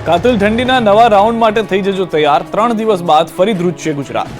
કાતિલ ઠંડીના નવા રાઉન્ડ માટે થઈ જજો તૈયાર। 3 દિવસ બાદ ફરી ધ્રુજશે ગુજરાત।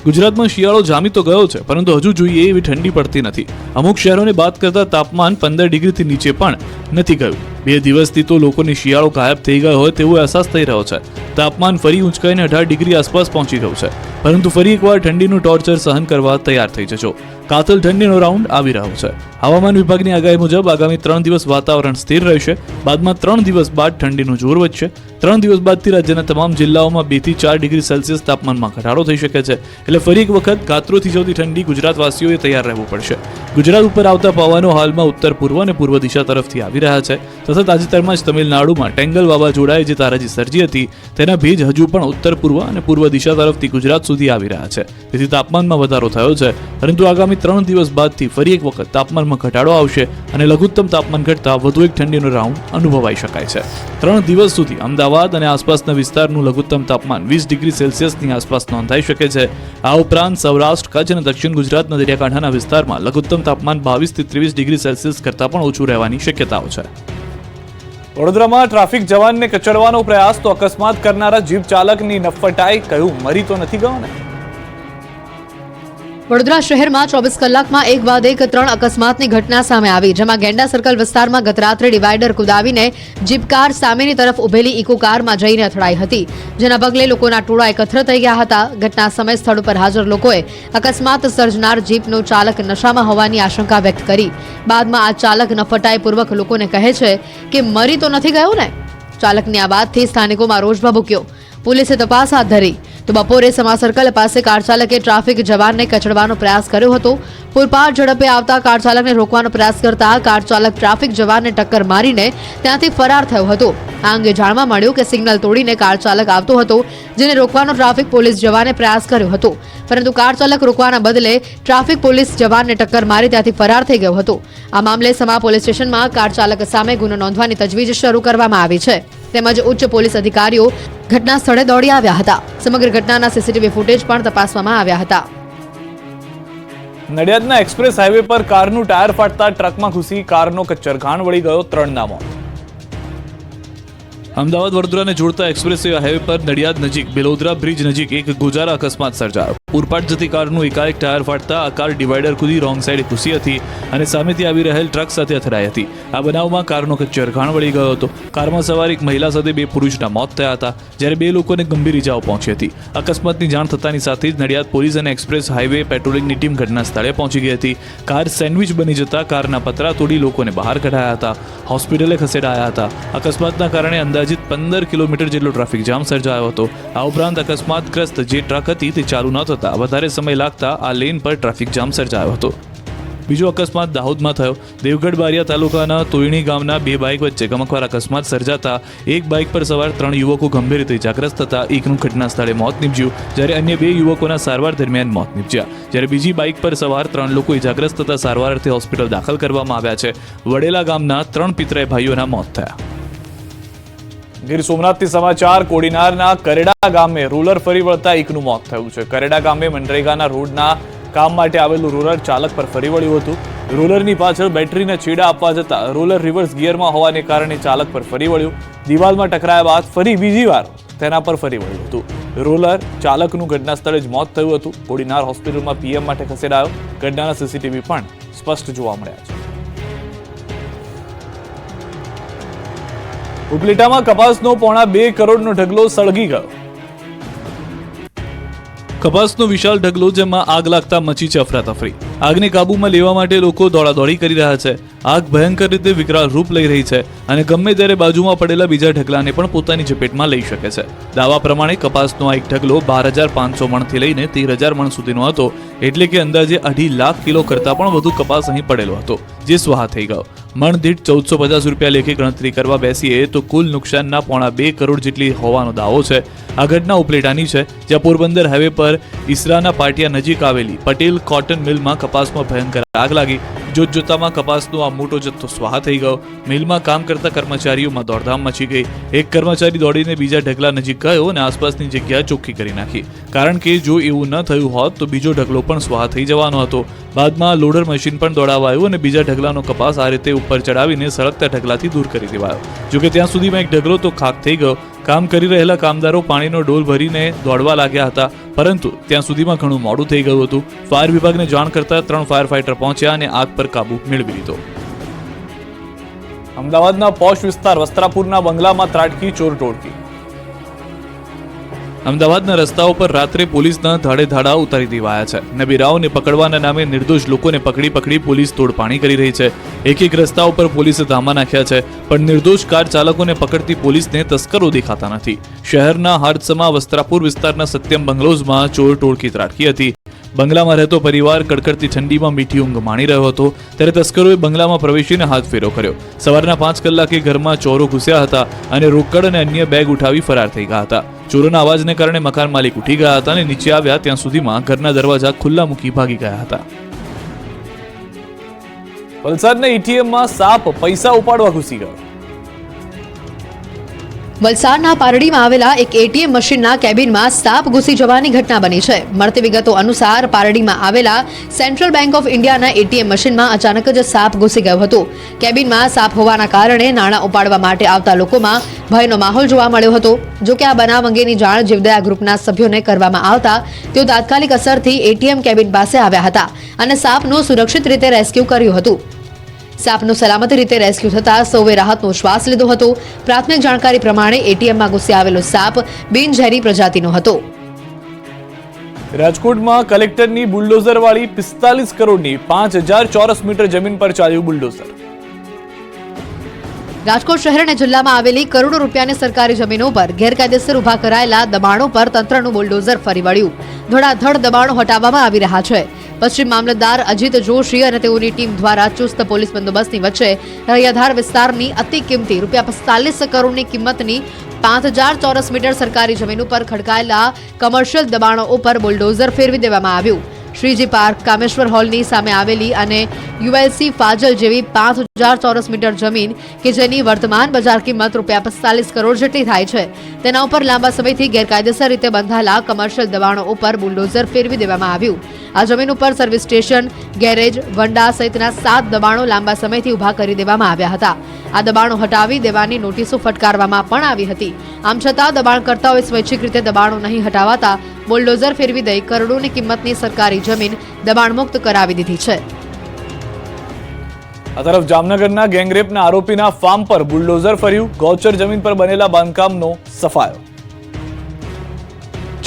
ગુજરાતમાં શિયાળો જામી તો ગયો છે, પરંતુ હજુ જોઈએ એવી ઠંડી પડતી નથી। અમુક શહેરોને બાદ કરતા તાપમાન 15 ડિગ્રીથી નીચે પણ નથી ગયું। 2 દિવસથી તો લોકોની શિયાળો ગાયબ થઈ ગયો હોય તેવો અહેસાસ થઈ રહ્યો છે। તાપમાન ફરી ઊંચકાઈને 18 ડિગ્રી આસપાસ પહોંચી ગયું છે, પરંતુ ફરી એકવાર ઠંડીનું ટોર્ચર સહન કરવા તૈયાર થઈ જજો। કાતિલ ઠંડીનો રાઉન્ડ આવી રહ્યો છે। હવામાન વિભાગની આગાહી મુજબ આગામી 3 દિવસ વાતાવરણ સ્થિર રહેશે, બાદમાં 3 દિવસ બાદ ઠંડીનું જોર વધશે। 3 દિવસ બાદથી રાજ્યના તમામ જિલ્લાઓમાં 2 થી 4 ડિગ્રી સેલ્સિયસ તાપમાનમાં ઘટાડો થઈ શકે છે। એટલે ફરી એક વખત કાતરોથી જતી ઠંડી ગુજરાતવાસીઓએ તૈયાર રહેવું પડશે। ગુજરાત ઉપર આવતા પવનો હાલમાં ઉત્તર પૂર્વ અને પૂર્વ દિશા તરફથી આવી રહ્યા છે। તથા તાજેતરમાં જ તમિલનાડુમાં ટેંગલ વાવાઝોડાએ જે તારાજી સર્જી હતી તેના ભેજ હજુ પણ ઉત્તર પૂર્વ અને પૂર્વ દિશા તરફથી ગુજરાત સુધી આવી રહ્યા છે। તેથી તાપમાનમાં વધારો થયો છે, પરંતુ આગામી 3 દિવસ બાદથી ફરી એક વખત તાપમાનમાં ઘટાડો આવશે અને લઘુત્તમ તાપમાન ઘટતા વધુ એક ઠંડીનો રાઉન્ડ અનુભવાઈ શકાય છે। 3 દિવસ સુધી અમદાવાદ અને આસપાસના વિસ્તારનું લઘુત્તમ તાપમાન 20 ડિગ્રી સેલ્સિયસની આસપાસ નોંધાઈ શકે છે। આ ઉપરાંત સૌરાષ્ટ્ર, કચ્છ અને દક્ષિણ ગુજરાતના દરિયાકાંઠાના વિસ્તારમાં લઘુત્તમ તાપમાન 22 થી 23 ડિગ્રી સેલ્સિયસ કરતાં પણ ઓછું રહેવાની શક્યતાઓ છે। વડોદરામાં ટ્રાફિક જવાનને કચડવાનો પ્રયાસ તો અકસ્માત કરનારા જીપ ચાલકની નફટાઈ, કહ્યું મરી તો નથી ગયો ને। વડોદરા શહેરમાં 24 કલાકમાં એક બાદ એક 3 અકસ્માતની ઘટના સામે આવી, જેમાં ગેંડા સર્કલ વિસ્તારમાં ગત રાત્રે ડિવાઈડર કુદાવીને જીપ કાર સામેની તરફ ઉભેલી ઇકો કારમાં જઈને અથડાઈ હતી, જેના પગલે લોકોના ટોળા એકત્ર થઈ ગયા હતા। ઘટના સમય સ્થળ પર હાજર લોકોએ અકસ્માત સર્જનાર જીપનો ચાલક નશામાં હોવાની આશંકા વ્યક્ત કરી। બાદમાં આ ચાલક નફટાઈપૂર્વક લોકોને કહે છે કે મરી તો નથી ગયો ને। ચાલકની આ વાતથી સ્થાનિકોમાં રોષ ભભૂક્યો। પોલીસે તપાસ હાથ ધરી તો બપોરે સમા સર્કલ પાસે કાર ચાલકે ટ્રાફિક જવાનને કચડવાનો પ્રયાસ કર્યો હતો। પૂરપાટ ઝડપે આવતા કાર ચાલકને રોકવાનો પ્રયાસ કરતા કાર ચાલક ટ્રાફિક જવાનને ટક્કર મારીને ત્યાંથી ફરાર થયો હતો। આ અંગે જાણવા મળ્યું કે સિગ્નલ તોડીને કાર ચાલક આવતો હતો, જેને રોકવાનો ટ્રાફિક પોલીસ જવાને પ્રયાસ કર્યો હતો, પરંતુ કાર ચાલક રોકવાના બદલે ટ્રાફિક પોલીસ જવાનને ટક્કર મારી ત્યાંથી ફરાર થઈ ગયો હતો। આ મામલે સમા પોલીસ સ્ટેશનમાં કાર ચાલક સામે ગુનો નોંધવાની તજવીજ શરૂ કરવામાં આવી છે, તેમજ ઉચ્ચ પોલીસ અધિકારીઓ ઘટના સ્થળે દોડી આવ્યા હતા। સમગ્ર ઘટનાના સીસીટીવી ફૂટેજ પણ તપાસવામાં આવ્યા હતા। નડિયાદના એક્સપ્રેસ હાઈવે પર કારનું ટાયર ફાટતા ટ્રકમાં ઘૂસી કારનો કચ્ચરઘાણ વળી ગયો, 3 ના મોત। અમદાવાદ વડોદરાને જોડતા એક્સપ્રેસ હાઈવે પર નડિયાદ નજીક બેલોદરા બ્રિજ નજીક એક ગોજારા અકસ્માત સર્જાયો। પૂરપાટ જતી કારનું એકાએક ટાયર ફાટતા આ કાર ડિવાઈડર કૂદી રોંગ સાઈડે ઘૂસી હતી અને સામેથી આવી રહેલ ટ્રક સાથે અથડાઈ હતી। આ બનાવમાં કારનો કચ્ચરઘાણ વળી ગયો હતો। કારમાં સવાર એક મહિલા સાથે 2 પુરુષના મોત થયા હતા, જ્યારે 2 લોકોને ગંભીર ઇજાઓ પહોંચી હતી। અકસ્માતની જાણ થતાની સાથે જ નડિયાદ પોલીસ અને એક્સપ્રેસ હાઈવે પેટ્રોલિંગની ટીમ ઘટના સ્થળે પહોંચી ગઈ હતી। કાર સેન્ડવિચ બની જતા કારના પતરા તોડી લોકોને બહાર કઢાયા હતા, હોસ્પિટલે ખસેડાયા હતા। અકસ્માતના કારણે અંદાજિત 15 કિલોમીટર જેટલો ટ્રાફિક જામ સર્જાયો હતો। આ ઉપરાંત અકસ્માતગ્રસ્ત જે ટ્રક હતી તે ચાલુ ન થતા વધારે સમય લાગતા આ લેન પર ટ્રાફિક જામ સર્જાયો હતો। બીજો અકસ્માત દાહોદમાં થયો। દેવગઢ બારિયા તાલુકાના તોયણી ગામના 2 બાઇક વચ્ચે ગમખ્વાર અકસ્માત સર્જાતા એક બાઇક પર સવાર 3 યુવકો ગંભીર રીતે ઇજાગ્રસ્ત થતા એકનું ઘટના સ્થળે મોત નીપજ્યું, જ્યારે અન્ય 2 યુવકોના સારવાર દરમિયાન મોત નીપજ્યા, જ્યારે બીજી બાઇક પર સવાર 3 લોકો ઇજાગ્રસ્ત થતા સારવાર અર્થે હોસ્પિટલ દાખલ કરવામાં આવ્યા છે। વડેલા ગામના 3 પિતરાઈ ભાઈઓના મોત થયા। ગીર સોમનાથથી સમાચાર, કોડીનારના કરેડા ગામે રોલર ફરી વળતા એકનું મોત થયું છે। કરેડા ગામે મનરેગાના રોડના કામ માટે આવેલું રોલર ચાલક પર ફરી વળ્યું હતું। રોલરની પાછળ બેટરીના છેડા આપવા જતા રોલર રિવર્સ ગિયરમાં હોવાને કારણે ચાલક પર ફરી વળ્યું। દિવાલમાં ટકરાયા બાદ ફરી બીજી વાર તેના પર ફરી વળ્યું હતું। રોલર ચાલકનું ઘટના સ્થળે જ મોત થયું હતું। કોડીનાર હોસ્પિટલમાં પીએમ માટે ખસેડાયો। ઘટનાના સીસીટીવી પણ સ્પષ્ટ જોવા મળ્યા છે। ઉપલેટામાં કપાસનો 2.25 કરોડનો ઢગલો સળગી ગયો। કપાસનો વિશાળ ઢગલો, જેમાં આગ લાગતા મચી છે અફરાતફરી। આગને કાબૂમાં લેવા માટે લોકો દોડાદોડી કરી રહ્યા છે। આગ ભયંકર રીતે વિકરાળ રૂપ લઈ રહી છે અને ગમે ત્યારે બાજુમાં પડેલા બીજા ઢગલાને પણ પોતાની ઝપેટમાં લઈ શકે છે। દાવા પ્રમાણે કપાસનો આ એક ઢગલો 12,500 મણથી લઈને 13,000 મણ સુધીનો હતો, એટલે કે અંદાજે 2.5 લાખ કિલો કરતાં પણ વધુ કપાસ અહીં પડેલો હતો, જે સ્વાહા થઈ ગયો। મણ દીઠ 1450 રૂપિયા લેખે ગણતરી કરવા બેસીએ તો કુલ નુકસાનના 2.25 કરોડ જેટલી હોવાનો દાવો છે। આ ઘટના ઉપલેટાની છે, જ્યાં પોરબંદર હાઈવે પર ઈસરાના પાટિયા નજીક આવેલી પટેલ કોટન મિલમાં કપાસમાં ભયંકર આગ લાગી। જોતજોતામાં કપાસનો આ મોટો જથ્થો સ્વાહા થઈ ગયો. મિલમાં કામ કરતા કર્મચારીઓમાં દોડધામ મચી ગઈ. એક કર્મચારી દોડીને બીજા ઢગલા નજીક ગયો અને આસપાસની જગ્યા ચોખ્ખી કરી નાખી, કારણ કે જો એવું ન થયું હોત તો બીજો ઢગલો પણ સ્વાહા થઈ જવાનો હતો. બાદમાં લોડર મશીન પણ દોડાવાયું અને બીજા ઢગલાનો કપાસ આ રીતે ઉપર ચડાવીને સળગતા ઢગલાથી દૂર કરી દેવાયો. જોકે ત્યાં સુધીમાં એક ઢગલો તો ખાક થઈ ગયો. કામ કરી રહેલા કામદારો પાણીનો ડોલ ભરીને દોડવા લાગ્યા હતા, પરંતુ ત્યાં સુધીમાં ઘણું મોડું થઈ ગયું હતું. ફાયર વિભાગને જાણ કરતા 3 ફાયર ફાઈટર પહોંચ્યા અને આગ પર કાબુ મેળવી લીધો. અમદાવાદના પોશ વિસ્તાર વસ્ત્રાપુરના બંગલામાં ત્રાટકી ચોર ટોળકી. અમદાવાદના રસ્તાઓ પર રાત્રે પોલીસના ધાડે ધાડા ઉતારી દેવાયા છે. નબીરાઓને પકડવાના નામે નિર્દોષ લોકોને પકડી પોલીસ તોડપાણી કરી રહી છે. એક રસ્તાઓ પર પોલીસે ધામા નાખ્યા છે, પણ નિર્દોષ કાર ચાલકોને પકડતી પોલીસને તસ્કરો દેખાતા નથી. શહેરના હાડસમા વસ્ત્રાપુર વિસ્તારના સત્યમ બંગલોઝમાં ચોર ટોળકી ત્રાટકી હતી. બંગલામાં રહેતો પરિવાર કડકડતી ઠંડીમાં મીઠી ઊંઘ માણી રહ્યો હતો, ત્યારે તસ્કરોએ બંગલામાં પ્રવેશીને હાથફેરો કર્યો. સવારના 5 કલાકે ઘરમાં ચોરો ઘૂસ્યા હતા અને રોકડ અને અન્ય બેગ ઉઠાવી ફરાર થઈ ગયા હતા. ચોરોના અવાજને કારણે મકાન માલિક ઉઠી ગયા હતા અને નીચે આવ્યા ત્યાં સુધીમાં ઘરના દરવાજા ખુલ્લા મૂકી ભાગી ગયા હતા. વલસાડના એટીએમમાં સાપ પૈસા ઉપાડવા ઘૂસી ગયો. વલસાડના પારડીમાં આવેલા એક એટીએમ મશીનના કેબિનમાં સાપ ઘૂસી જવાની ઘટના બની છે. મળતી વિગતો અનુસાર પારડીમાં આવેલા સેન્ટ્રલ બેંક ઓફ ઇન્ડિયાના એટીએમ મશીનમાં અચાનક જ સાપ ઘૂસી ગયો હતો. કેબિનમાં સાપ હોવાના કારણે નાણાં ઉપાડવા માટે આવતા લોકોમાં ભયનો માહોલ જોવા મળ્યો હતો. જોકે આ બનાવ અંગેની જાણ જીવદયા ગ્રુપના સભ્યોને કરવામાં આવતા તેઓ તાત્કાલિક અસરથી એટીએમ કેબિન પાસે આવ્યા હતા અને સાપનું સુરક્ષિત રીતે રેસ્ક્યુ કર્યું હતું. સાપનું સલામત રીતે રેસ્ક્યુ થતાં સૌએ રાહતનો શ્વાસ લીધો હતો. પ્રાથમિક જાણકારી પ્રમાણે એટીએમમાં ઘૂસી આવેલો સાપ બિનઝેરી પ્રજાતિનો હતો. રાજકોટમાં કલેક્ટરની બુલડોઝરવાળી 45 કરોડની 5000 ચોરસ મીટર જમીન પર ચાલ્યું બુલડોઝર. રાજકોટ શહેર અને જિલ્લામાં આવેલી કરોડો રૂપિયાની સરકારી જમીનો પર ગેરકાયદેસર ઉભા કરાયેલા દબાણો પર તંત્રનું બુલડોઝર ફરી વળ્યું. ધડાધડ દબાણો હટાવવામાં આવી રહ્યા છે. પશ્ચિમ મામલતદાર અજીત જોશી અને તેઓની ટીમ દ્વારા ચુસ્ત પોલીસ બંદોબસ્તની વચ્ચે રૈયાધાર વિસ્તારની અતિ કિંમતી ₹45 કરોડની કિંમતની 5000 ચોરસ મીટર સરકારી જમીન ઉપર ખડકાયેલા કમર્શિયલ દબાણો ઉપર બુલડોઝર ફેરવી દેવામાં આવ્યું. શ્રીજી પાર્ક, કામેશ્વર હોલની સામે આવેલી અને યુએલસી ફાજલ જેવી 5000 ચોરસ મીટર જમીન કે જેની વર્તમાન બજાર કિંમત ₹45 કરોડ જેટલી થાય છે, તેના ઉપર લાંબા સમયથી ગેરકાયદેસર રીતે બંધાયેલા કમર્શિયલ દબાણો ઉપર બુલડોઝર ફેરવી દેવામાં આવ્યું. આ જમીન ઉપર સર્વિસ સ્ટેશન, ગેરેજ, વંડા સહિતના 7 દબાણો લાંબા સમયથી ઉભા કરી દેવામાં આવ્યા હતા. આ દબાણો હટાવી દેવાની નોટિસો ફટકારવામાં પણ આવી હતી. આમ છતાં દબાણકર્તાઓએ સ્વૈચ્છિક રીતે દબાણો નહીં હટાવાતા બુલડોઝર ફેરવી દઈ કરોડોની કિંમતની સરકારી જમીન દબાણમુક્ત કરાવી દીધી છે. આ તરફ જામનગરના ગેંગરેપના આરોપીના ફાર્મ પર બુલડોઝર ફર્યું. ગૌચર જમીન પર બનેલા બાંધકામનો સફાયો.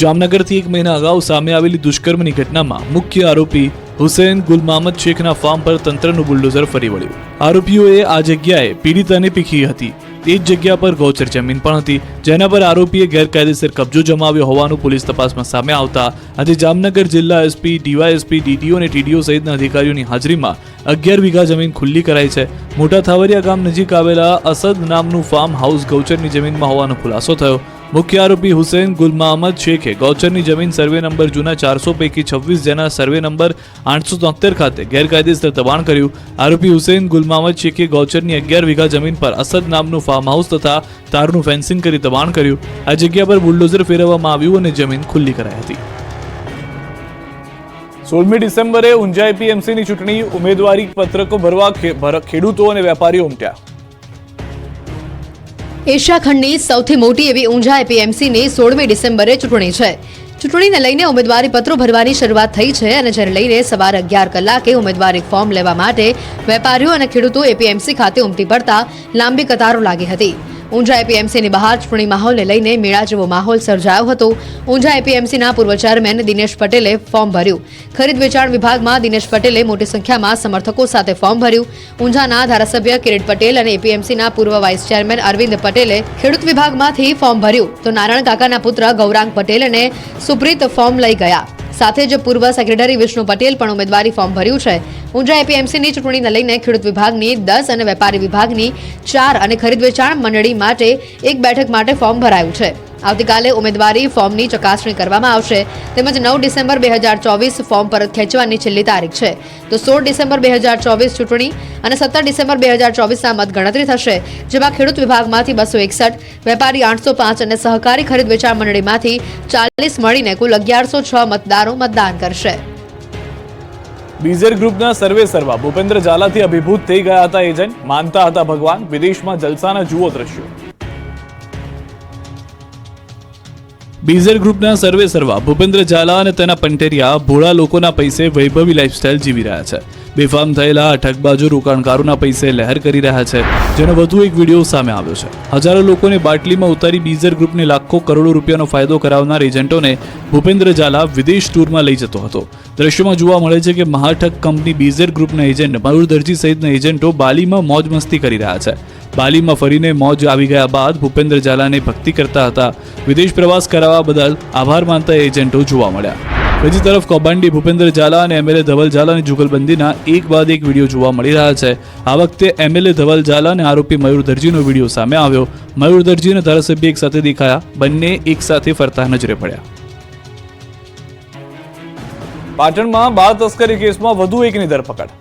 જામનગરથી 1 મહિના અગાઉ સામે આવેલી દુષ્કર્મની ઘટનામાં મુખ્ય આરોપી હુસૈન ગુલ મહમદ શેખના ફાર્મ પર તંત્રનું બુલડોઝર ફરી વળ્યું. આરોપીઓએ આ જગ્યાએ પીડિતાને પીખી હતી. તે જ જગ્યા પર ગૌચર જમીન પણ હતી, જેના પર આરોપીએ ગેરકાયદેસર કબજો જમાવ્યો હોવાનું પોલીસ તપાસમાં સામે આવતા આજે જામનગર જિલ્લા એસપી, ડીવાયએસપી, ડીટીઓ અને ટીડીઓ સહિતના અધિકારીઓની હાજરીમાં 11 વીઘા જમીન ખુલ્લી કરાઈ છે. મોટા થાવરિયા ગામ નજીક આવેલા અસદ નામનું ફાર્મ હાઉસ ગૌચરની જમીનમાં હોવાનો ખુલાસો થયો. મુખ્ય આરોપી હુસૈન ગુલ મહમદ શેખે ગૌચરની જમીન સર્વે નંબર જૂના 400 પૈકી 26 જેના સર્વે નંબર 873 ખાતે ગેરકાયદેસર દબાણ કર્યું. આરોપી હુસૈન ગુલ મહમદ શેખે ગૌચરની 11 વીઘા જમીન પર અસદ નામનું ફાર્મ હાઉસ તથા તારનું ફેન્સિંગ કરી દબાણ કર્યું. આ જગ્યા પર બુલડોઝર ફેરવવામાં આવ્યું અને જમીન ખુલ્લી કરાઈ હતી. 16મી ડિસેમ્બરે ઊંઝા એપીએમસીની ચૂંટણી. ઉમેદવારી પત્રકો ભરવા ખેડૂતો અને વેપારીઓ ઉમટ્યા. એશિયા ખંડની સૌથી મોટી એવી ઊંઝા એપીએમસીની 16મી ડિસેમ્બરે ચૂંટણી છે. ચૂંટણીને લઈને ઉમેદવારી પત્રો ભરવાની શરૂઆત થઈ છે અને જેને લઈને સવારે 11 કલાકે ઉમેદવારી ફોર્મ લેવા માટે વેપારીઓ અને ખેડૂતો એપીએમસી ખાતે ઉમટી પડતા લાંબી કતારો લાગી હતી. ઊંઝા એપીએમસીની બહાર ચૂંટણી માહોલને લઈને મેળા જેવો માહોલ સર્જાયો હતો. ઊંઝા એપીએમસીના પૂર્વ ચેરમેન દિનેશ પટેલે ફોર્મ ભર્યું. ખરીદ વેચાણ વિભાગમાં દિનેશ પટેલે મોટી સંખ્યામાં સમર્થકો સાથે ફોર્મ ભર્યું. ઊંઝાના ધારાસભ્ય કિરીટ પટેલ અને એપીએમસીના પૂર્વ વાઇસ ચેરમેન અરવિંદ પટેલે ખેડૂત વિભાગમાંથી ફોર્મ ભર્યું, તો નારાયણ કાકાના પુત્ર ગૌરાંગ પટેલ અને સુપ્રીત ફોર્મ લઈ ગયા. સાથે જ પૂર્વ સેક્રેટરી વિષ્ણુ પટેલ પણ ઉમેદવારી ફોર્મ ભર્યું છે. ઊંઝા એપીએમસીની ચૂંટણીને લઈને ખેડૂત વિભાગની 10 અને વેપારી વિભાગની 4 અને ખરીદ વેચાણ મંડળી માટે 1 બેઠક માટે ફોર્મ ભરાયું છે. આવતીકાલે ઉમેદવારી ફોર્મની ચકાસણી કરવામાં આવશે તેમજ 9 ડિસેમ્બર 2024 ફોર્મ પરત ખેંચવાની છેલ્લી તારીખ છે તો 16 ડિસેમ્બર 2024 ચૂંટણી અને 17 ડિસેમ્બર 2024ના મતગણતરી થશે જેમાં ખેડૂત વિભાગમાંથી 261, વેપારી 805 અને સહકારી ખરીદ વેચાણ મંડળીમાંથી 40 મળીને કુલ 1106 મતદારો મતદાન કરશે. બીઝર ગ્રુપના સર્વે સર્વા ભૂપેન્દ્ર ઝાલાથી અભિભૂત થઈ ગયા હતા એજન્ટ, માનતા હતા ભગવાન, વિદેશમાં જલસાના જુઓ દ્રશ્યો. બીઝર ગ્રુપના સર્વે સર્વા ભૂપેન્દ્ર ઝાલા અને તેના પંટેરિયા ભોળા લોકોના પૈસે વૈભવી લાઇફસ્ટાઇલ જીવી રહ્યા છે. બેફામ થયેલા ઠગબાજો રોકાણકારોના પૈસે લહેર કરી રહ્યા છે, જેનો વધુ એક વિડીયો સામે આવ્યો છે. હજારો લોકોને બાટલીમાં ઉતારી બીઝર ગ્રુપને લાખો કરોડો રૂપિયાનો ફાયદો કરાવનાર એજન્ટોને ભૂપેન્દ્ર ઝાલા વિદેશ ટૂરમાં લઈ જતો હતો. દ્રશ્યોમાં જોવા મળે છે કે મહાઠગ કંપની બીઝર ગ્રુપના એજન્ટ મયુર દરજી સહિતના એજન્ટો બાલીમાં મોજ મસ્તી કરી રહ્યા છે. બાલીમાં ફરીને મોજ આવી ગયા બાદ ભૂપેન્દ્ર ઝાલાને ભક્તિ કરતા હતા. વિદેશ પ્રવાસ કરાવવા બદલ આભાર માનતા એજન્ટો જોવા મળ્યા. બીજી તરફ કૌભાંડી ભૂપેન્દ્ર ઝાલા અને એમએલએ ધવલ ઝાલાની જુગલબંધીના એક બાદ એક વિડીયો જોવા મળી રહ્યા છે. આ વખતે એમએલએ ધવલ ઝાલા અને આરોપી મયુર દરજીનો વિડીયો સામે આવ્યો. મયુર દરજી અને ધારાસભ્ય એક સાથે દેખાયા, બંને એક સાથે ફરતા નજરે પડ્યા. પાટણમાં બાળ તસ્કરી કેસમાં વધુ એકની ધરપકડ.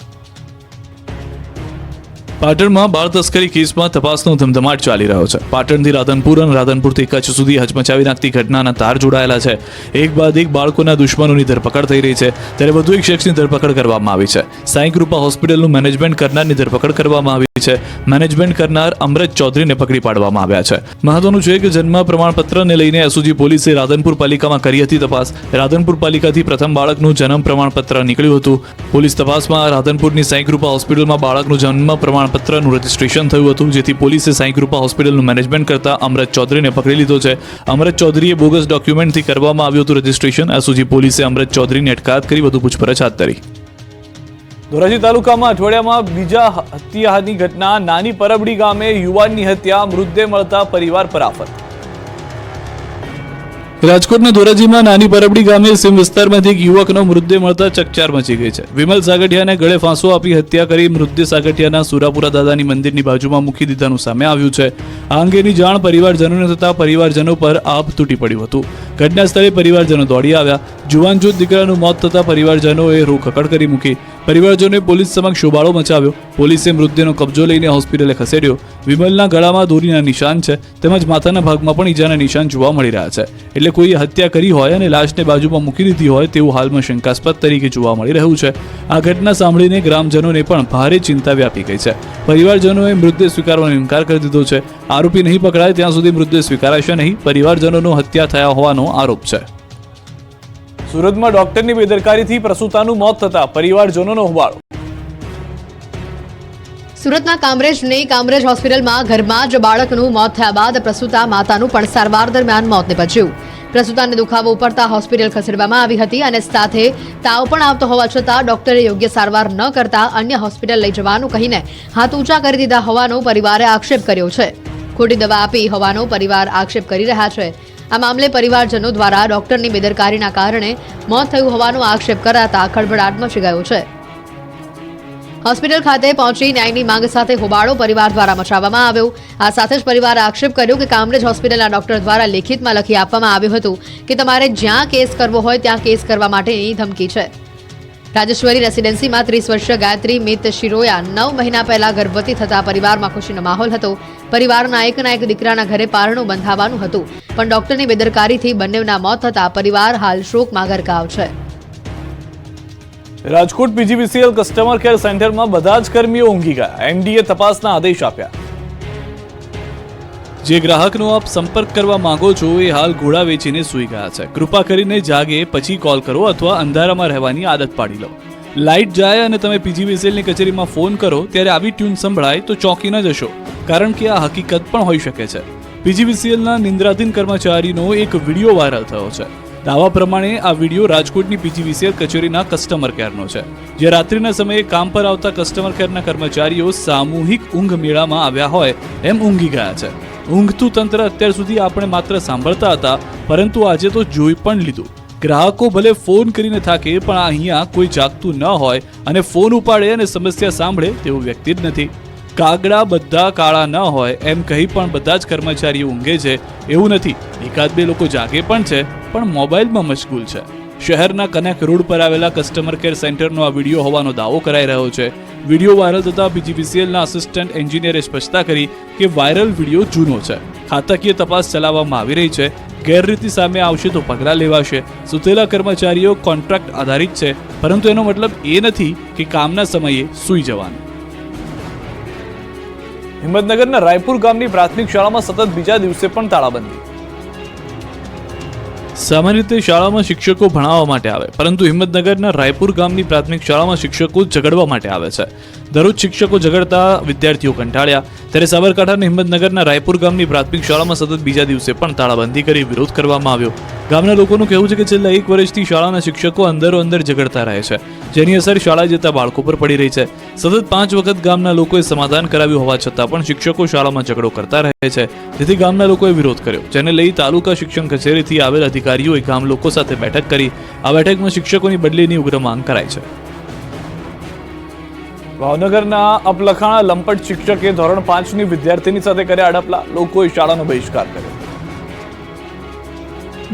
પાટણમાં બાળ તસ્કરી કેસમાં તપાસનો ધમધમાટ ચાલી રહ્યો છે. પાટણથી રાધનપુર અને રાધનપુરથી કચ્છ સુધી હચમચાવી નાખતી ઘટનાના તાર જોડાયેલા છે. એક બાદ એક બાળકોના દુશ્મનોની ધરપકડ થઈ રહી છે, ત્યારે વધુ એક શખ્સની ધરપકડ કરવામાં આવી છે. સાંઈ કૃપા હોસ્પિટલનું મેનેજમેન્ટ કરનારની ધરપકડ કરવામાં આવી છે. મેનેજમેન્ટ કરનાર અમરત ચૌધરીને પકડી પાડવામાં આવ્યા છે. મહત્વનું છે કે જન્મ પ્રમાણપત્રને લઈને એસઓજી પોલીસે રાધનપુર પાલિકામાં કરી હતી તપાસ. રાધનપુર પાલિકાથી પ્રથમ બાળકનું જન્મ પ્રમાણપત્ર નીકળ્યું હતું. પોલીસ તપાસમાં રાધનપુરની સાંઈ કૃપા હોસ્પિટલમાં બાળકનું જન્મ પ્રમાણપત્રનું રજીસ્ટ્રેશન થયું હતું, જેથી પોલીસે સાંઈ કૃપા હોસ્પિટલનું મેનેજમેન્ટ કરતા અમરત ચૌધરીને પકડી લીધો છે. અમરત ચૌધરીએ બોગસ ડોક્યુમેન્ટથી કરવામાં આવ્યું હતું રજીસ્ટ્રેશન. એસઓજી પોલીસે અમરત ચૌધરીની અટકાયત કરી વધુ પૂછપરછ હાથ ધરી. ધોરાજી તાલુકામાં અઠવાડિયામાં બીજા હત્યાની ઘટના. નાની પરબડી ગામે યુવાનની હત્યા, મૃતદેહ મળતા પરિવાર પર આફત. રાજકોટના ધોરાજીમાં નાની પરબડી ગામે સીમ વિસ્તારમાંથી એક યુવકનો મૃતદેહ મળતા ચકચાર મચી ગઈ છે. વિમલ સાગઠિયાને ગળે ફાંસો આપી હત્યા કરી મૃતદેહ સાગઠિયાના સુરાપુરા દાદાની મંદિરની બાજુમાં મૂકી દીધાનું સામે આવ્યું છે. આ અંગેની જાણ પરિવારજનોને થતા પરિવારજનો પર આભ તૂટી પડ્યું હતું. ઘટના સ્થળે પરિવારજનો દોડી આવ્યા. જુવાન જૂથ દીકરાનું મોત થતા પરિવારજનોએ રોકકડ કરી મૂકી. પરિવારજનોએ પોલીસ સમક્ષ શોબાળો મચાવ્યો. પોલીસે મૃતદેહનો કબજો લઈને હોસ્પિટલે ખસેડ્યો. વિમલના ગળામાં દોરીના નિશાન છે, તેમજ માથાના ભાગમાં પણ ઈજાના નિશાન જોવા મળી રહ્યા છે. એટલે કોઈએ હત્યા કરી હોય અને લાશને બાજુમાં મૂકી દીધી હોય તેવું હાલમાં શંકાસ્પદ તરીકે જોવા મળી રહ્યું છે. આ ઘટના સાંભળીને ગ્રામજનોને પણ ભારે ચિંતા વ્યાપી ગઈ છે. પરિવારજનોએ મૃતદેહ સ્વીકારવાનો ઇનકાર કરી દીધો છે. આરોપી નહીં પકડાય ત્યાં સુધી મૃતદેહ સ્વીકારાશે નહીં. પરિવારજનોનો હત્યા થયા હોવાનો આરોપ છે. સુરતમાં ડોક્ટરની બેદરકારીથી પ્રસૂતાનું મોત થતા પરિવારજનોનો હોબાળો. સુરતના કામરેજ હોસ્પિટલમાં ઘરમાં જ બાળકનું મોત થયા બાદ પ્રસૂતા માતાનું પણ સારવાર દરમિયાન મોત નીપજ્યું. પ્રસૂતાને દુખાવો ઉપડતા હોસ્પિટલ ખસેડવામાં આવી હતી અને સાથે તાવ પણ આવતો હોવા છતાં ડોક્ટરે યોગ્ય સારવાર ન કરતા અન્ય હોસ્પિટલ લઈ જવાનું કહીને હાથ ઊંચા કરી દીધા હોવાનો પરિવારે આક્ષેપ કર્યો છે. ખોટી દવા આપી હોવાનો પરિવાર આક્ષેપ કરી રહ્યા છે. આ મામલે પરિવારજનો દ્વારા ડોક્ટરની બેદરકારીના કારણે મોત થયું હોવાનો આક્ષેપ કરાતા ખળભળાટ મચી ગયો છે. હોસ્પિટલ ખાતે પહોંચી ન્યાયની માંગ સાથે હોબાળો પરિવાર દ્વારા મચાવવામાં આવ્યો. આ સાથે જ પરિવારે આક્ષેપ કર્યો કે કામરેજ હોસ્પિટલના ડોક્ટર દ્વારા લેખિતમાં લખી આપવામાં આવ્યું હતું કે તમારે જ્યાં કેસ કરવો હોય ત્યાં કેસ કરવા માટેની ધમકી છે. રાજેશ્વરી રેસિડેન્સીમાં 30 વર્ષીય ગાયત્રી મિત શિરોયા 9 મહિના પહેલા ગર્ભવતી થતા પરિવારમાં ખુશીનો માહોલ હતો. પરિવારના એકના એક દીકરાના ઘરે પારણું બંધાવવાનું હતું, પણ ડોક્ટરની બેદરકારીથી બંનેના મોત થતા પરિવાર હાલ શોકમાં ગરકાવ છે. રાજકોટ પીજીવીસીએલ કસ્ટમર કેર સેન્ટરમાં બધા જ કર્મીઓ ઊંઘી ગયા. એમડીએ તપાસના આદેશ આપ્યા. જે ગ્રાહકનો આપ સંપર્ક કરવા માંગો છો એ હાલ ઘોડા વેચીને સૂઈ ગયા છે. કૃપા કરીને જાગે પછી કોલ કરો અથવા અંધારામાં રહેવાની આદત પાડી લો. લાઇટ જાય અને તમે પીજીવીસીએલની કચેરીમાં ફોન કરો ત્યારે આવી ટ્યુન સંભળાય તો ચોંકી ન જશો, કારણ કે આ હકીકત પણ હોઈ શકે છે. પીજીવીસીએલના નિંદ્રાધીન કર્મચારીનો એક વિડીયો વાયરલ થયો છે. દાવા પ્રમાણે આ વિડીયો રાજકોટની પીજીવીસીએલ કચેરીના કસ્ટમર કેરનો છે, જે રાત્રિના સમયે કામ પર આવતા કસ્ટમર કેરના કર્મચારીઓ સામૂહિક ઊંઘ મેળામાં આવ્યા હોય એમ ઊંઘી ગયા છે. ઊંઘતું તંત્ર અત્યાર સુધી આપણે માત્ર સાંભળતા હતા, પરંતુ આજે તો જોઈ પણ લીધું. ગ્રાહકો ભલે ફોન કરીને થાકે, પણ અહીંયા કોઈ જાગતું ન હોય અને ફોન ઉપાડે અને સમસ્યા સાંભળે તેવું વ્યક્તિ જ નથી. કાગડા બધા કાળા ન હોય એમ કહી પણ બધા જ કર્મચારીઓ ઊંઘે છે એવું નથી. એકાદ બે લોકો જાગે પણ છે, પણ મોબાઈલમાં મશગુલ છે. શહેરના કનેક રોડ પર આવેલા કસ્ટમર કેર સેન્ટરનો આ વિડીયો હોવાનો દાવો કરાઈ રહ્યો છે. વિડીયો વાયરલ થતા પીજીવીસીએલના આસિસ્ટન્ટ એન્જિનિયરે સ્પષ્ટતા કરી કે વાયરલ વિડીયો જૂનો છે. ખાતાકીય તપાસ ચલાવવામાં આવી રહી છે. ગેરરીતિ સામે આવશે તો પગલાં લેવાશે. સુતેલા કર્મચારીઓ કોન્ટ્રાક્ટ આધારિત છે, પરંતુ એનો મતલબ એ નથી કે કામના સમયે સૂઈ જવાનું. હિંમતનગરના રાયપુર ગામની પ્રાથમિક શાળામાં સતત બીજા દિવસે પણ તાળાબંધી. સામાન્ય રીતે શાળામાં શિક્ષકો ભણાવવા માટે આવે, પરંતુ હિંમતનગરના રાયપુર ગામની પ્રાથમિક શાળામાં શિક્ષકો ઝઘડવા માટે આવે છે. દરરોજ શિક્ષકો ઝઘડતા વિદ્યાર્થીઓ કંટાળ્યા. ત્યારે સાબરકાંઠાના હિંમતનગરના રાયપુર ગામની પ્રાથમિક શાળામાં સતત બીજા દિવસે પણ તાળાબંધી કરી વિરોધ કરવામાં આવ્યો. ગામના લોકોનું કહેવું છે કે છેલ્લા 1 વર્ષથી શાળાના શિક્ષકો અંદરો અંદર ઝઘડતા રહે છે, જેની અસર શાળાએ જતા બાળકો પર પડી રહી છે. સતત 5 વખત ગામના લોકોએ સમાધાન કરાવ્યું હોવા છતાં પણ શિક્ષકો શાળામાં ઝઘડો કરતા રહે છે, જેથી ગામના લોકોએ વિરોધ કર્યો, જેને લઈ તાલુકા શિક્ષણ કચેરીથી આવેલ અધિકારીઓએ ગામ લોકો સાથે બેઠક કરી. આ બેઠકમાં શિક્ષકોની બદલીની ઉગ્ર માંગ કરાઈ છે. ભાવનગરના અપલખાણા લંપટ શિક્ષકે ધોરણ 5ની વિદ્યાર્થીની સાથે કર્યા અડપલા. લોકોએ શાળાનો બહિષ્કાર કર્યો.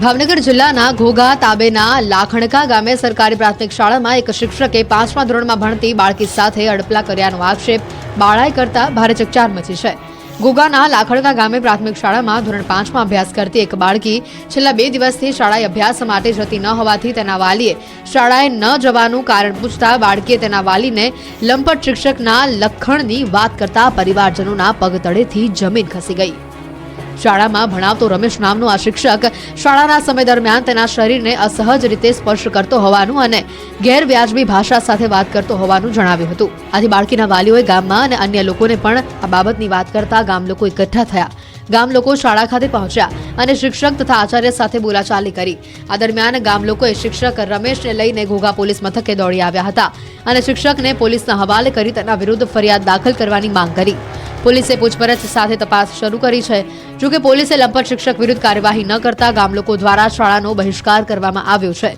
ભાવનગર જિલ્લાના ઘોઘા તાબેના લાખણકા ગામે સરકારી પ્રાથમિક શાળામાં એક શિક્ષકે 5મા ધોરણમાં ભણતી બાળકી સાથે અડપલા કર્યાનો આક્ષેપ બાળાએ કરતા ભારે ચકચાર મચી છે. ઘોઘાના લાખણકા ગામે પ્રાથમિક શાળામાં ધોરણ 5માં અભ્યાસ કરતી એક બાળકી છેલ્લા 2 દિવસથી શાળાએ અભ્યાસ માટે જતી ન હોવાથી તેના વાલીએ શાળાએ ન જવાનું કારણ પૂછતા બાળકીએ તેના વાલીને લંપટ શિક્ષકના લખણની વાત કરતા પરિવારજનોના પગ તળેથી જમીન ખસી ગઈ. શાળામાં ભણાવતો રમેશ નામનો આ શિક્ષક શાળાના સમય દરમિયાન તેના શરીરને અસહજ રીતે સ્પર્શ કરતો હોવાનું અને ગેરવ્યાજબી ભાષા સાથે વાત કરતો હોવાનું જણાવ્યું હતું. આથી બાળકીના વાલીઓએ ગામમાં અને અન્ય લોકોને પણ આ બાબતની વાત કરતા ગામ લોકો એકઠા થયા. ગામ લોકો શાળા ખાતે પહોંચ્યા અને શિક્ષક તથા આચાર્ય સાથે બોલાચાલી કરી. આ દરમિયાન ગામ લોકોએ શિક્ષક રમેશને લઈને ઘોઘા પોલીસ મથકે દોડી આવ્યા હતા અને શિક્ષકને પોલીસના હવાલે કરી તેના વિરુદ્ધ ફરિયાદ દાખલ કરવાની માંગ કરી. પોલીસે પૂછપરછ સાથે તપાસ શરૂ કરી છે. જોકે પોલીસે લંપટ શિક્ષક વિરુદ્ધ કાર્યવાહી ન કરતા ગામ લોકો દ્વારા શાળાનો બહિષ્કાર કરવામાં આવ્યો છે.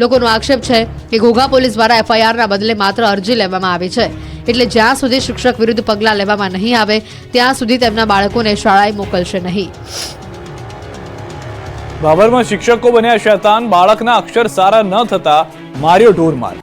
લોકોનો આક્ષેપ છે કે ઘોઘા પોલીસ દ્વારા એફઆઈઆરના બદલે માત્ર અરજી લેવામાં આવી છે, એટલે જ્યાં સુધી શિક્ષક વિરુદ્ધ પગલાં લેવામાં નહીં આવે ત્યાં સુધી તેમના બાળકોને શાળાએ મોકલશે નહીં. બાબરમાં શિક્ષકો બન્યા શૈતાન. બાળકના અક્ષર સારા ન થતા માર્યો ઢોરમાર.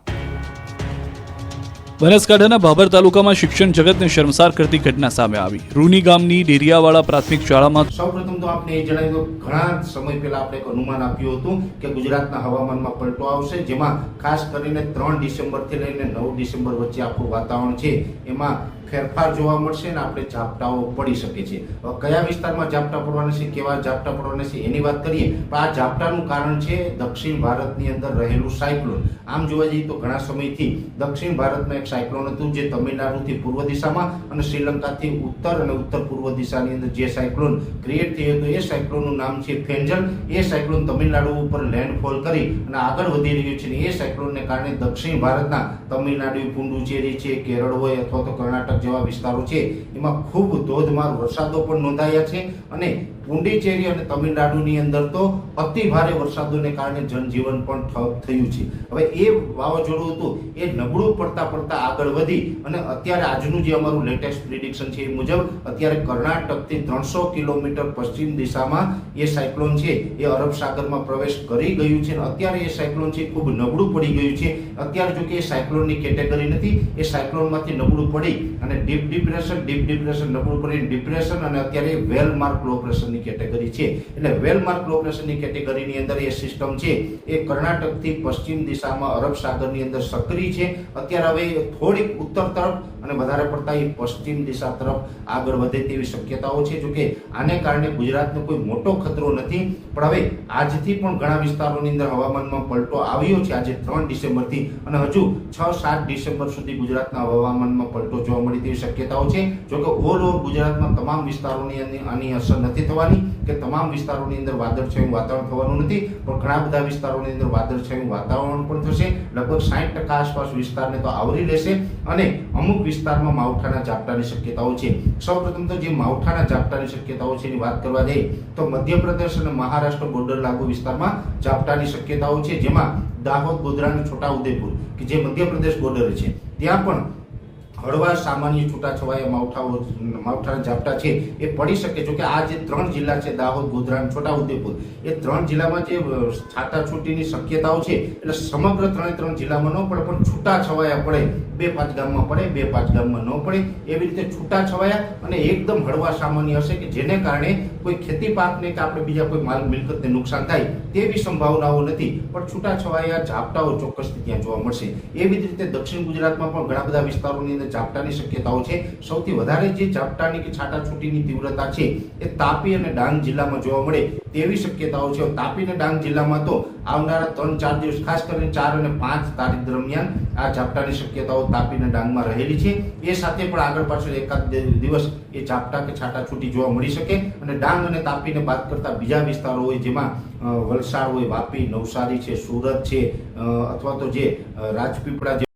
બનાસકાંઠાના ભાભર તાલુકામાં શિક્ષણ જગતને શર્મસાર કરતી ઘટના સામે આવી. રૂની ગામની ડેરિયાવાળા પ્રાથમિક શાળામાં સૌપ્રથમ તો આપણે એ જણાવ્યું ઘણા સમય પહેલા આપણે એક અનુમાન આપ્યું હતું કે ગુજરાતના હવામાનમાં પલટો આવશે, જેમાં ખાસ કરીને 3 ડિસેમ્બરથી લઈને 9 ડિસેમ્બર વચ્ચે આપણું વાતાવરણ છે એમાં ફેરફાર જોવા મળશે અને આપણે ઝાપટાઓ પડી શકે છે. કયા વિસ્તારમાં ઝાપટા પડવાના છે, કેવા ઝાપટા પડવાના છે એની વાત કરીએ તો આ ઝાપટાનું કારણ છે દક્ષિણ ભારતની અંદર રહેલું સાયક્લોન. આમ જોવા જઈએ તો ઘણા સમયથી દક્ષિણ ભારતમાં એક સાયક્લોન હતું જે તમિલનાડુથી પૂર્વ દિશામાં અને શ્રીલંકાથી ઉત્તર અને ઉત્તર પૂર્વ દિશાની અંદર જે સાયક્લોન ક્રિએટ થયું હતું એ સાયક્લોનનું નામ છે ફેન્જલ. એ સાયક્લોન તમિલનાડુ ઉપર લેન્ડફોલ કરી અને આગળ વધી રહ્યું છે. એ સાયક્લોનને કારણે દક્ષિણ ભારતના તમિલનાડુ, પુડુચેરી છે, કેરળ હોય અથવા તો કર્ણાટક જેવા વિસ્તારો છે એમાં ખૂબ ધોધમાર વરસાદો પણ નોંધાયા છે અને પુડુચેરી અને તમિલનાડુની અંદર તો અતિ ભારે વરસાદોને કારણે જનજીવન પણ ઠપ થયું છે. હવે એ વાવાઝોડું હતું એ નબળું પડતા પડતા આગળ વધી અને અત્યારે આજનું જે અમારું લેટેસ્ટ પ્રિડિક્શન છે એ મુજબ અત્યારે કર્ણાટકથી 300 કિલોમીટર પશ્ચિમ દિશામાં એ સાયક્લોન છે એ અરબ સાગરમાં પ્રવેશ કરી ગયું છે. અત્યારે એ સાયક્લોન છે ખૂબ નબળું પડી ગયું છે. અત્યારે જો કે એ સાયક્લોનની કેટેગરી નથી, એ સાયક્લોનમાંથી નબળું પડી અને ડીપ ડિપ્રેશન નબળું પડી ડિપ્રેશન અને અત્યારે વેલ માર્ક લો પ્રેશરની કેટેગરી છે. એટલે વેલ માર્ક લો પ્રેશરની કેટેગરીની અંદર એ સિસ્ટમ છે એ કર્ણાટકથી પશ્ચિમ દિશામાં અરબ સાગરની અંદર સક્રિય છે. અત્યારે હવે થોડીક ઉત્તર તરફ અને વધારે પડતા એ પશ્ચિમ દિશા તરફ આગળ વધે તેવી શક્યતાઓ છે. જોકે આને કારણે ગુજરાતને કોઈ મોટો ખતરો નથી, પણ હવે આજથી પણ ઘણા વિસ્તારોની અંદર હવામાનમાં પલટો આવ્યો છે. આજે 3 ડિસેમ્બરથી અને હજુ 6-7 ડિસેમ્બર સુધી ગુજરાતના હવામાનમાં પલટો જોવા મળી તેવી શક્યતાઓ છે. જોકે ઓલ ઓવર ગુજરાતમાં તમામ વિસ્તારોની આની અસર નથી થવાની કે તમામ વિસ્તારોની અંદર વાદળછાયું વાતાવરણ થવાનું નથી, પણ ઘણા બધા વિસ્તારોની અંદર વાદળછાયું વાતાવરણ પણ થશે. લગભગ 60% આસપાસ વિસ્તારને તો આવરી લેશે અને અમુક વિસ્તારમાં માવઠાના ઝાપટાની શક્યતાઓ છે. સૌપ્રથમ તો જે માવઠાના ઝાપટાની શક્યતાઓ છે એની વાત કરવા જઈએ તો મધ્યપ્રદેશ અને મહારાષ્ટ્ર બોર્ડર લાગુ વિસ્તારમાં ઝાપટાની શક્યતાઓ છે, જેમાં દાહોદ, ગોધરા અને છોટાઉદેપુર કે જે મધ્યપ્રદેશ બોર્ડર છે ત્યાં પણ હળવા સામાન્ય છૂટાછવાયા માવઠાના ઝાપટા છે એ પડી શકે. જો કે આ જે 3 જિલ્લા છે, દાહોદ, ગોધરા અને છોટાઉદેપુર, એ 3 જિલ્લામાં જે છાટાછૂટીની શક્યતાઓ છે એટલે સમગ્ર 3 જિલ્લામાં ન પડે, પણ છૂટાછવાયા પડે, 2-5 ગામમાં પડે, 2-5 ગામમાં ન પડે, એવી રીતે છૂટાછવાયા અને એકદમ હળવા સામાન્ય હશે કે જેને કારણે કોઈ ખેતી પાકને કે આપણે બીજા કોઈ માલ મિલકતને નુકસાન થાય તેવી સંભાવનાઓ નથી, પણ છૂટાછવાયા ઝાપટાઓ ચોક્કસથી ત્યાં જોવા મળશે. એવી જ રીતે દક્ષિણ ગુજરાતમાં પણ ઘણા બધા વિસ્તારોની અંદર ઝાપટાની શક્યતાઓ છે. સૌથી વધારે જે ઝાપટાની કે છાટાછૂટીની તીવ્રતા છે એ તાપી અને ડાંગ જિલ્લામાં જોવા મળે તેવી શક્યતાઓ છે. તાપી અને ડાંગ જિલ્લામાં તો આવનારા 3-4 દિવસ, ખાસ કરીને 4 અને 5 તારીખ દરમિયાન આ ઝાપટાની શક્યતાઓ તાપી અને ડાંગમાં રહેલી છે. એ સાથે પણ આગળ પાછળ એકાદ દિવસ એ ઝાપટા કે છાટાછૂટી જોવા મળી શકે. અને ડાંગ અને તાપીને બાદ કરતા બીજા વિસ્તારો હોય જેમાં વલસાડ હોય, વાપી, નવસારી છે, સુરત છે, અથવા તો જે રાજપીપળા